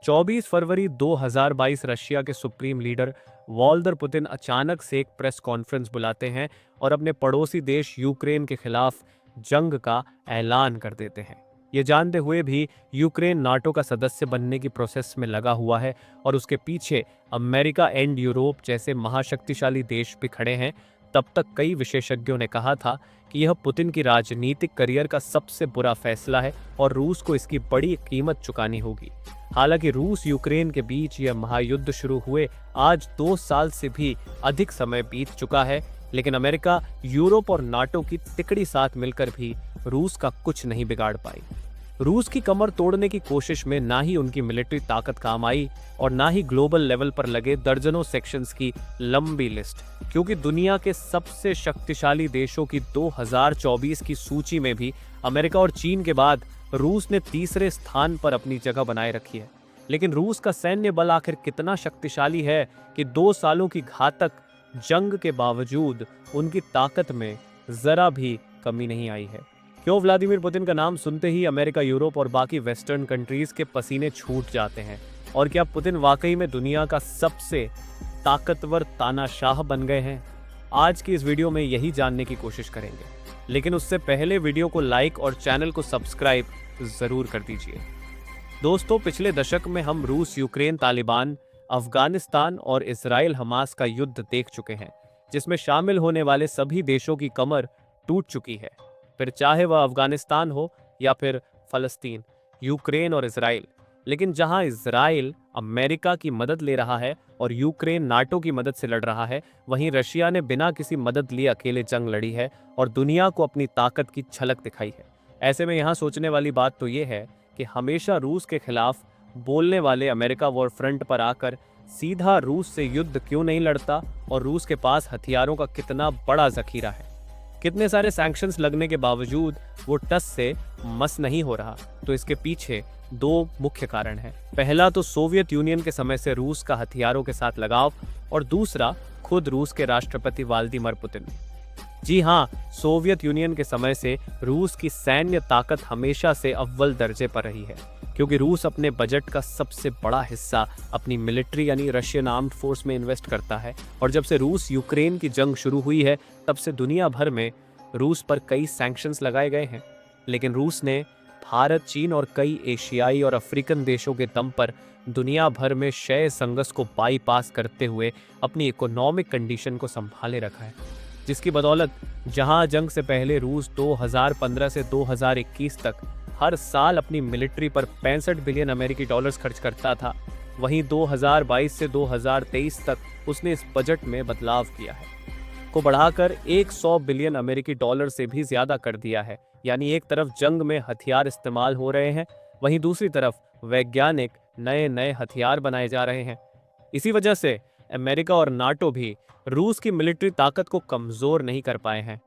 24 फरवरी 2022 Russia के supreme leader वॉल्दर Putin अचानक से एक प्रेस कॉन्फ्रेंस बुलाते हैं और अपने पड़ोसी देश यूक्रेन के खिलाफ जंग का ऐलान कर देते हैं। ये जानते हुए भी यूक्रेन नाटो का सदस्य बनने की प्रोसेस में लगा हुआ है और उसके पीछे अमेरिका एंड यूरोप जैसे महाशक्तिशाली देश भी खड़े हैं। तब तक कई विशेषज्ञों ने कहा था कि यह पुतिन की राजनीतिक करियर का सबसे बुरा फैसला है और रूस को इसकी बड़ी कीमत चुकानी होगी। हालांकि रूस यूक्रेन के बीच यह महायुद्ध शुरू हुए आज 2 साल से भी अधिक समय बीत चुका है, लेकिन अमेरिका, यूरोप और नाटो की तिकड़ी साथ मिलकर भी रूस का कुछ नहीं बिगाड़ पाई। रूस की कमर तोड़ने की कोशिश में ना ही उनकी मिलिट्री ताकत काम आई और ना ही ग्लोबल लेवल पर लगे दर्जनों सेक्शंस की लंबी लिस्ट, क्योंकि दुनिया के सबसे शक्तिशाली देशों की 2024 की सूची में भी अमेरिका और चीन के बाद रूस ने तीसरे स्थान पर अपनी जगह बनाए रखी है। लेकिन रूस का सैन्य बल आखिर कितना शक्तिशाली है कि 2 सालों की घातक जंग के बावजूद उनकी ताकत में जरा भी कमी नहीं आई है। क्यों व्लादिमीर पुतिन का नाम सुनते ही अमेरिका, यूरोप और बाकी वेस्टर्न कंट्रीज के पसीने छूट जाते हैं? और क्या पुतिन वाकई में दुनिया का सबसे ताकतवर तानाशाह बन गए हैं? आज की इस वीडियो में यही जानने की कोशिश करेंगे, लेकिन उससे पहले वीडियो को लाइक और चैनल को सब्सक्राइब जरूर कर दीजिए। दोस्तों, पिछले दशक में हम रूस, यूक्रेन, तालिबान, अफगानिस्तान और इसराइल हमास का युद्ध देख चुके हैं, जिसमें शामिल होने वाले सभी देशों की कमर टूट चुकी है। फिर चाहे वह अफगानिस्तान हो या फिर फलस्तीन, यूक्रेन और इसराइल। लेकिन जहां इसराइल अमेरिका की मदद ले रहा है और यूक्रेन नाटो की मदद से लड़ रहा है, वहीं रशिया ने बिना किसी मदद लिए अकेले जंग लड़ी है और दुनिया को अपनी ताकत की झलक दिखाई है। ऐसे में यहाँ सोचने वाली बात तो ये है कि हमेशा रूस के खिलाफ बोलने वाले अमेरिका वॉर फ्रंट पर आकर सीधा रूस से युद्ध क्यों नहीं लड़ता और रूस के पास हथियारों का कितना बड़ा जखीरा है। कितने सारे सैंक्शंस लगने के बावजूद वो टस से मस नहीं हो रहा, तो इसके पीछे 2 मुख्य कारण हैं। पहला तो सोवियत यूनियन के समय से रूस का हथियारों के साथ लगाव और दूसरा खुद रूस के राष्ट्रपति व्लादिमीर पुतिन। जी हाँ, सोवियत यूनियन के समय से रूस की सैन्य ताकत हमेशा से अव्वल दर्जे पर रही है, क्योंकि रूस अपने बजट का सबसे बड़ा हिस्सा अपनी मिलिट्री यानी रशियन आर्म्ड फोर्स में इन्वेस्ट करता है। और जब से रूस यूक्रेन की जंग शुरू हुई है, तब से दुनिया भर में रूस पर कई सैंक्शंस लगाए गए हैं। लेकिन रूस ने भारत, चीन और कई एशियाई और अफ्रीकन देशों के दम पर दुनिया भर में क्षय संघर्ष को बाईपास करते हुए अपनी इकोनॉमिक कंडीशन को संभाले रखा है, जिसकी बदौलत जहां जंग से पहले रूस 2015 से 2021 तक हर साल अपनी मिलिट्री पर 65 बिलियन अमेरिकी डॉलर्स खर्च करता था, वहीं 2022 से 2023 तक उसने इस बजट में बदलाव किया है को बढ़ाकर 100 बिलियन अमेरिकी डॉलर से भी ज्यादा कर दिया है। यानी एक तरफ जंग में हथियार इस्तेमाल हो रहे हैं, वहीं दूसरी तरफ वैज्ञानिक नए नए हथियार बनाए जा रहे हैं। इसी वजह से अमेरिका और नाटो भी रूस की मिलिट्री ताकत को कमजोर नहीं कर पाए हैं।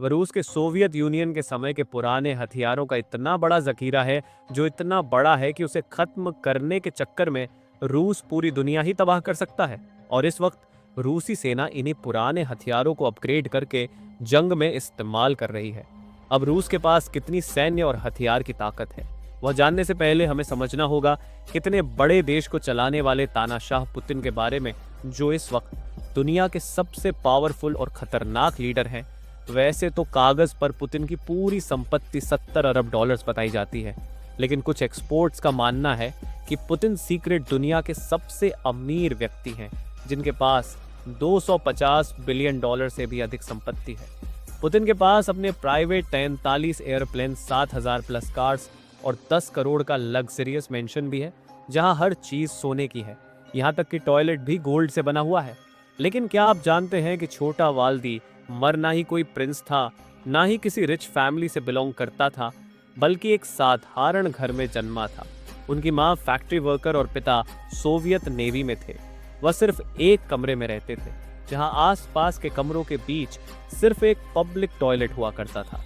वह रूस के सोवियत यूनियन के समय के पुराने हथियारों का इतना बड़ा जखीरा है, जो इतना बड़ा है कि उसे खत्म करने के चक्कर में रूस पूरी दुनिया ही तबाह कर सकता है। और इस वक्त रूसी सेना इन्हीं पुराने हथियारों को अपग्रेड करके जंग में इस्तेमाल कर रही है। अब रूस के पास कितनी सैन्य और हथियार की ताकत है, वह जानने से पहले हमें समझना होगा कितने बड़े देश को चलाने वाले तानाशाह पुतिन के बारे में, जो इस वक्त दुनिया के सबसे पावरफुल और खतरनाक लीडर हैं। वैसे तो कागज पर पुतिन की पूरी संपत्ति 70 अरब डॉलर्स बताई जाती है, लेकिन कुछ एक्सपर्ट्स का मानना है कि पुतिन सीक्रेट दुनिया के सबसे अमीर व्यक्ति हैं, जिनके पास 250 बिलियन डॉलर से भी अधिक संपत्ति है। पुतिन के पास अपने प्राइवेट 43 एयरप्लेन, 7000 प्लस कार्स और 10 करोड़ का लग्जरियस मेंशन भी है, जहां हर चीज सोने की है, यहां तक कि टॉयलेट भी गोल्ड से बना हुआ है। लेकिन क्या आप जानते हैं कि छोटा वाल्दी मर ना ही कोई प्रिंस था, ना ही किसी रिच फैमिली से बिलोंग करता था, बल्कि एक साधारण घर में जन्मा था। उनकी माँ फैक्ट्री वर्कर और पिता सोवियत नेवी में थे। वह सिर्फ एक कमरे में रहते थे, जहां आसपास के कमरों के बीच सिर्फ एक पब्लिक टॉयलेट हुआ करता था।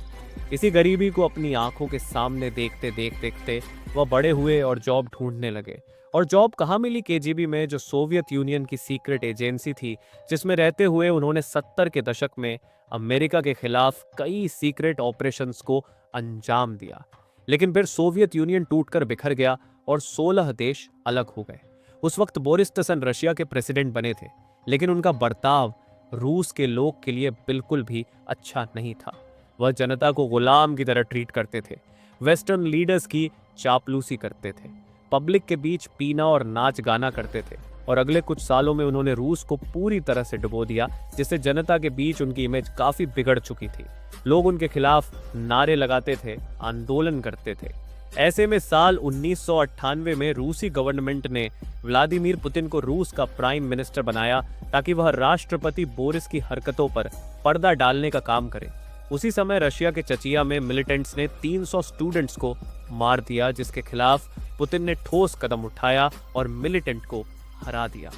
इसी गरीबी को अपनी आंखों के सामने देखते देखते वह बड़े हुए और जॉब ढूंढने लगे। और जॉब कहाँ मिली? केजीबी में, जो सोवियत यूनियन की सीक्रेट एजेंसी थी, जिसमें रहते हुए उन्होंने 70 के दशक में अमेरिका के खिलाफ कई सीक्रेट ऑपरेशंस को अंजाम दिया। लेकिन फिर सोवियत यूनियन टूटकर बिखर गया और 16 देश अलग हो गए। उस वक्त बोरिस टसन रशिया के प्रेसिडेंट बने थे, लेकिन उनका बर्ताव रूस के लोग के लिए बिल्कुल भी अच्छा नहीं था। वह जनता को गुलाम की तरह ट्रीट करते थे, वेस्टर्न लीडर्स की चापलूसी करते थे, पब्लिक के बीच पीना और नाच गाना करते थे, और अगले कुछ सालों में उन्होंने रूस को पूरी तरह से डुबो दिया, जिससे जनता के बीच उनकी इमेज काफी बिगड़ चुकी थी। लोग उनके खिलाफ नारे लगाते थे, आंदोलन करते थे। ऐसे में साल 1998 में रूसी गवर्नमेंट ने व्लादिमीर पुतिन को रूस का प्राइम मिनिस्टर बनाया, ताकि वह राष्ट्रपति बोरिस की हरकतों पर पर्दा डालने का काम करे। उसी समय रशिया के चचिया में मिलिटेंट्स ने 300 स्टूडेंट्स को मार दिया, जिसके खिलाफ पुतिन ने ठोस कदम उठाया और मिलिटेंट को हरा दिया,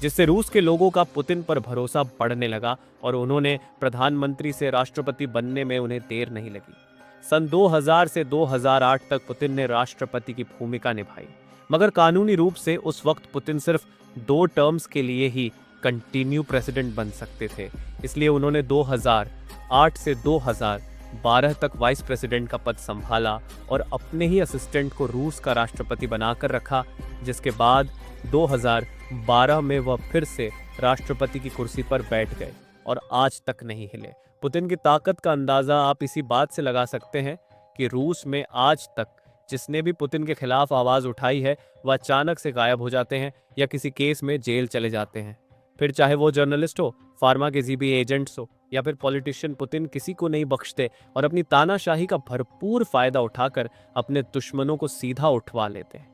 जिससे रूस के लोगों का पुतिन पर भरोसा बढ़ने लगा और उन्होंने प्रधानमंत्री से राष्ट्रपति बनने में उन्हें देर नहीं लगी। सन 2000 से 2008 तक पुतिन ने राष्ट्रपति की भूमिका निभाई, मगर कानूनी रूप से उस वक्त पुतिन सिर्फ 2 टर्म्स के लिए ही कंटिन्यू प्रेसिडेंट बन सकते थे। इसलिए उन्होंने 2008 से 2012 तक वाइस प्रेसिडेंट का पद संभाला और अपने ही असिस्टेंट को रूस का राष्ट्रपति बनाकर रखा, जिसके बाद 2012 में वह फिर से राष्ट्रपति की कुर्सी पर बैठ गए और आज तक नहीं हिले। पुतिन की ताकत का अंदाजा आप इसी बात से लगा सकते हैं कि रूस में आज तक जिसने भी पुतिन के खिलाफ आवाज उठाई है, वह अचानक से गायब हो जाते हैं या किसी केस में जेल चले जाते हैं। फिर चाहे वो जर्नलिस्ट हो, फार्मा के जीबी एजेंट्स हो या फिर पॉलिटिशियन, पुतिन किसी को नहीं बख्शते और अपनी तानाशाही का भरपूर फायदा उठाकर अपने दुश्मनों को सीधा उठवा लेते हैं।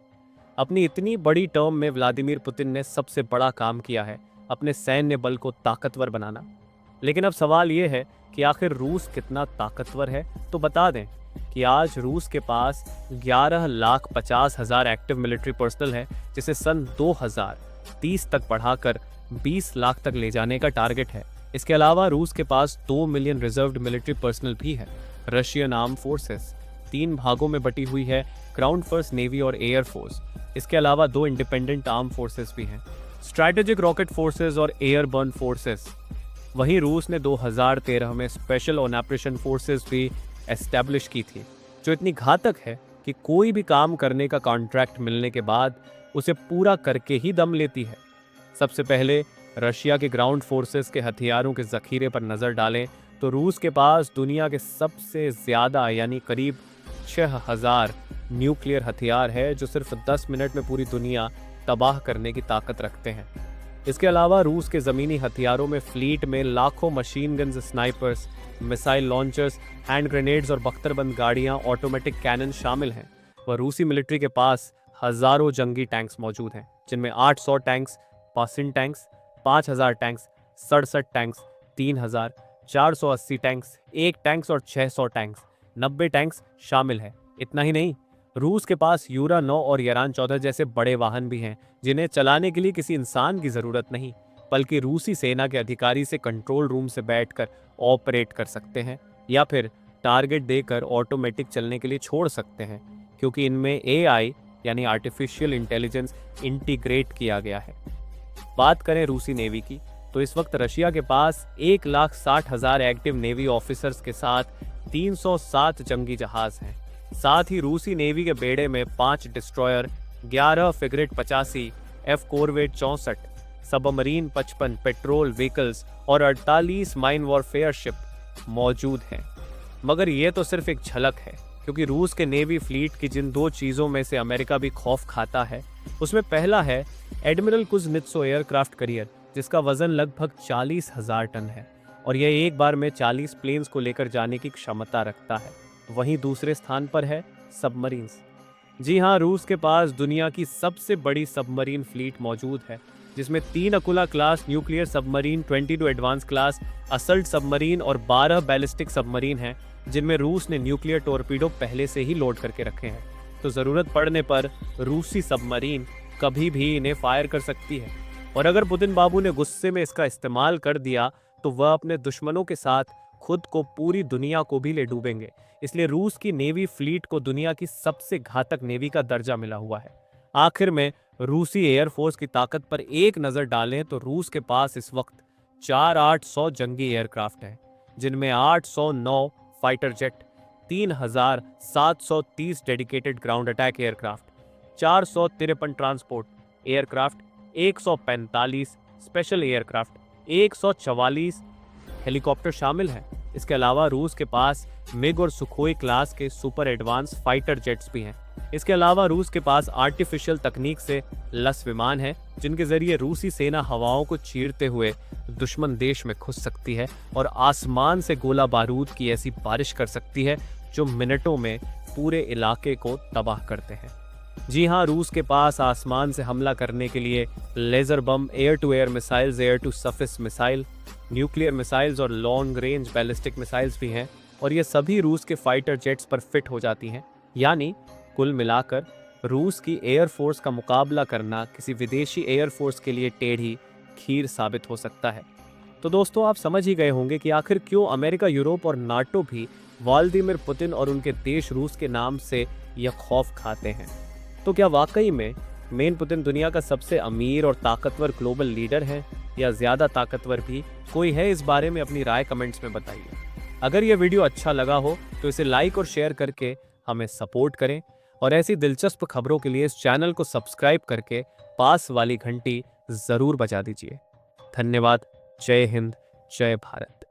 अपनी इतनी बड़ी टर्म में व्लादिमीर पुतिन ने सबसे बड़ा काम किया है, अपने सैन्य बल को ताकतवर बनाना। लेकिन अब सवाल ये है कि आखिर रूस कितना ताकतवर है। तो बता दें कि आज रूस के पास 11,50,000 एक्टिव मिलिट्री पर्सनल है, जिसे सन 2030 तक बढ़ाकर 20 लाख तक ले जाने का टारगेट है। इसके अलावा रूस के पास 2 मिलियन रिजर्व्ड मिलिट्री पर्सनल भी है। रशियन आर्म फोर्सेस 3 भागों में बटी हुई है, ग्राउंड फोर्स, नेवी और एयर फोर्स। इसके अलावा 2 इंडिपेंडेंट आर्म फोर्सेस भी हैं, स्ट्रैटेजिक रॉकेट फोर्सेस और एयरबर्न फोर्सेस। वहीं रूस ने 2013 में स्पेशल ऑपरेशन फोर्सेस भी एस्टैब्लिश की थी, जो इतनी घातक है कि कोई भी काम करने का कॉन्ट्रैक्ट मिलने के बाद उसे पूरा करके ही दम लेती है। सबसे पहले रशिया के ग्राउंड फोर्सेस के हथियारों के जखीरे पर नजर डालें तो रूस के पास दुनिया के सबसे ज्यादा यानी करीब 6000 न्यूक्लियर हथियार है, जो सिर्फ 10 मिनट में पूरी दुनिया तबाह करने की ताकत रखते हैं। इसके अलावा रूस के ज़मीनी हथियारों में फ्लीट में लाखों machine guns, snipers, missile launchers, hand grenades और बख्तरबंद गाड़ियां, ऑटोमेटिक कैनन शामिल हैं। वह रूसी मिलिट्री के पास हजारों जंगी टैंक्स मौजूद हैं, जिनमें 800 टैंक्स पासिन tanks, 5000 tanks, 67 tanks, 3000, 480 tanks, 1 tanks और 600 टैंक्स, 90 टैंक्स शामिल हैं। इतना ही नहीं, रूस के पास यूरा 9 और यारान 14 जैसे बड़े वाहन भी हैं, जिन्हें चलाने के लिए किसी इंसान की जरूरत नहीं, बल्कि रूसी सेना के अधिकारी से कंट्रोल रूम से बैठकर ऑपरेट कर सकते हैं या फिर टारगेट देकर ऑटोमेटिक चलने के लिए छोड़ सकते हैं, क्योंकि इनमें एआई यानी आर्टिफिशियल इंटेलिजेंस इंटीग्रेट किया गया है। बात करें रूसी नेवी की, तो इस वक्त रशिया के पास 1,60,000 एक्टिव नेवी ऑफिसर्स के साथ 307 जंगी जहाज हैं। साथ ही रूसी नेवी के बेड़े में 5 destroyer, 11 frigate 85, F corvette 64, submarine 55, patrol vehicles और 48 माइन वॉरफेयर शिप मौजूद हैं। मगर ये तो सिर्फ एक झलक है, क्योंकि रूस के नेवी फ्लीट की जिन 2 चीज़ों में से अमेरिका भी खौफ खाता है, उसमें पहला है एडमिरल कुज़नेत्सो एयरक्राफ्ट करियर, जिसका वजन लगभग 40,000 टन है और यह एक बार में 40 प्लेन्स को लेकर जाने की क्षमता रखता है। वहीं दूसरे स्थान पर है सबमरीन्स। जी हाँ, रूस के पास दुनिया की सबसे बड़ी सबमरीन फ्लीट मौजूद है, जिसमें 3 Akula class nuclear submarine, 22 advance class assault submarine और 12 बैलिस्टिक सबमरीन हैं, जिनमें रूस ने न्यूक्लियर टॉर्पीडो पहले से ही लोड करके रखे हैं। तो ज़रूरत पड़ने पर रूसी सबमरीन कभी भी इन्हें फायर कर सकती है, और अगर पुतिन बाबू ने गुस्से में इसका इस्तेमाल कर दिया तो वह अपने दुश्मनों के साथ खुद को, पूरी दुनिया को भी ले डूबेंगे। इसलिए रूस की नेवी फ्लीट को दुनिया की सबसे घातक नेवी का दर्जा मिला हुआ है। आखिर में रूसी एयरफोर्स की ताकत पर एक नज़र डालें तो रूस के पास इस वक्त 4800 जंगी एयरक्राफ्ट हैं, जिनमें 809 fighter jet, 3730 dedicated ground attack aircraft, 453 transport aircraft, 145 special aircraft, 144 helicopter शामिल हैं। इसके अलावा रूस के पास मिग और सुखोई क्लास के सुपर एडवांस फाइटर जेट्स भी हैं। इसके अलावा रूस के पास आर्टिफिशियल तकनीक से लस विमान हैं, जिनके जरिए रूसी सेना हवाओं को चीरते हुए दुश्मन देश में घुस सकती है और आसमान से गोला बारूद की ऐसी बारिश कर सकती है जो मिनटों में पूरे इलाके को तबाह करते हैं। जी हाँ, रूस के पास आसमान से हमला करने के लिए laser bomb, air to air missiles, air to surface missile, nuclear missiles और लॉन्ग रेंज बैलिस्टिक मिसाइल्स भी हैं, और ये सभी रूस के फाइटर जेट्स पर फिट हो जाती हैं। यानी कुल मिलाकर रूस की एयरफोर्स का मुकाबला करना किसी विदेशी एयरफोर्स के लिए टेढ़ी खीर साबित हो सकता है। तो दोस्तों, आप समझ ही गए होंगे कि आखिर क्यों अमेरिका, यूरोप और नाटो भी व्लादिमीर पुतिन और उनके देश रूस के नाम से यह खौफ खाते हैं। तो क्या वाकई में पुतिन दुनिया का सबसे अमीर और ताकतवर ग्लोबल लीडर है, या ज़्यादा ताकतवर भी कोई है? इस बारे में अपनी राय कमेंट्स में बताइए। अगर यह वीडियो अच्छा लगा हो तो इसे लाइक और शेयर करके हमें सपोर्ट करें, और ऐसी दिलचस्प खबरों के लिए इस चैनल को सब्सक्राइब करके पास वाली घंटी ज़रूर बजा दीजिए। धन्यवाद। जय हिंद, जय भारत।